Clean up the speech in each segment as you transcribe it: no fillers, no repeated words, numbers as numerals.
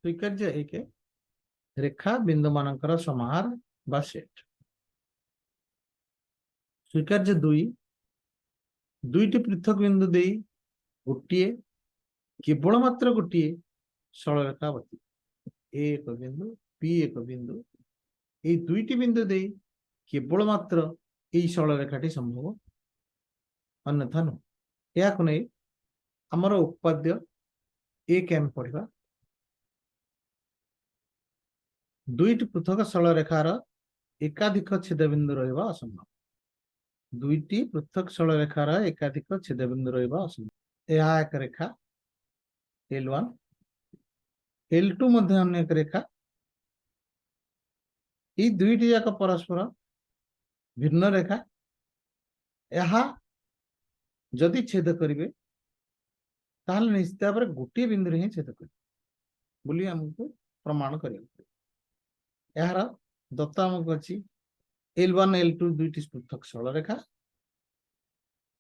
स्वीकार्य एक रेखा बिंदु मानकर समाहार बा सेट। स्वीकार्य दुई दुईटी पृथक बिंदु दे गोटे केवल मात्र गोटे सरलरेखा बती ए एक बिंदु बी एक बिंदु ये दुईटी बिंदु दे केवल मात्र यही सरलरेखाटी संभव अन्यथा नुह। या नहीं आमर उपाद्य एक आम पढ़ा दुईटी पृथक सरलरेखार एकाधिक छेदबिंदु रहिबा असंभव। दुईटी पृथक सरलरेखार एकाधिक छेदबिंदु रहिबा असंभव। यह एक रेखा L1 L2 मध्य अन्य एक रेखा। ये दुईटी जाक परस्पर भिन्न रेखा। यह जदि छेद करेंगे ताहले निश्चित भाव में गोटे बिंदु ही छेद कर बोली हमको प्रमाण करिया यार दत्त आमको अच्छी L1 L2 दुईटी पृथक सरलरेखा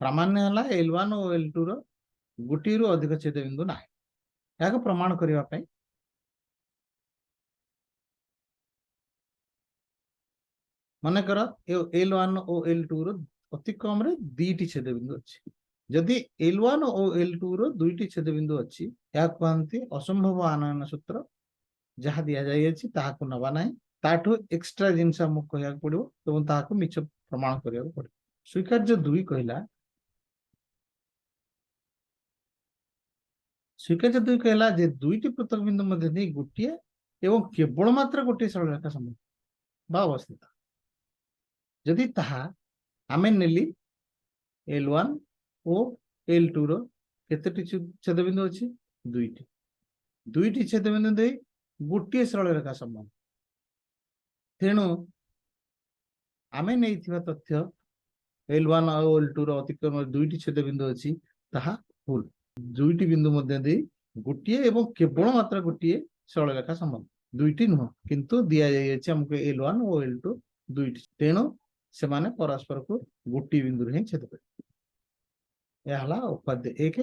प्रामाण्य है L1 और L2 रो गोटे रु अधिक छेद बिंदु ना या प्रमाण करने मनकर L1 और L2 रो अति कम रे दुईटी छेद बिंदु अच्छी। जदि L1 और L2 रो दुईटी छेद बिंदु अच्छी या कहते असंभव आनयन सूत्र जहाँ दि जाको नवा ना ताठू एक्सट्रा जिनस आमको कह पड़ो एवं मिछ प्रमाण करने पड़े। स्वीकार्य दुई कहला स्वीकार्य दुई कहला जे दुईटी पृथक बिंदु मध्य गोटे एवं केवल मात्र गोटे सरलरेखा संभव बा अवस्थित जदि ताहा आमे नेली L1 और L2 रो केतेटी छेदबिंदु अछि दुईटी दुईटी छेदबिंदु दे गोटे सरलरेखा संभव। तेणु आमे नैथिबा तथ्य L1 और L2 रो अतिक्रम दुईटी छेदबिंदु अछि ताहा भूल। दुईटी बिंदु मध्य दे गोटे एवं केवल मात्र गोटे सरलरेखा संभव दुईटी नुह किंतु दिया जाय अछि हमको L1 और L2 दुईटी। तेणु से माने परस्पर को गोटी बिंदु ही छेद कर। यह उपाद्य एक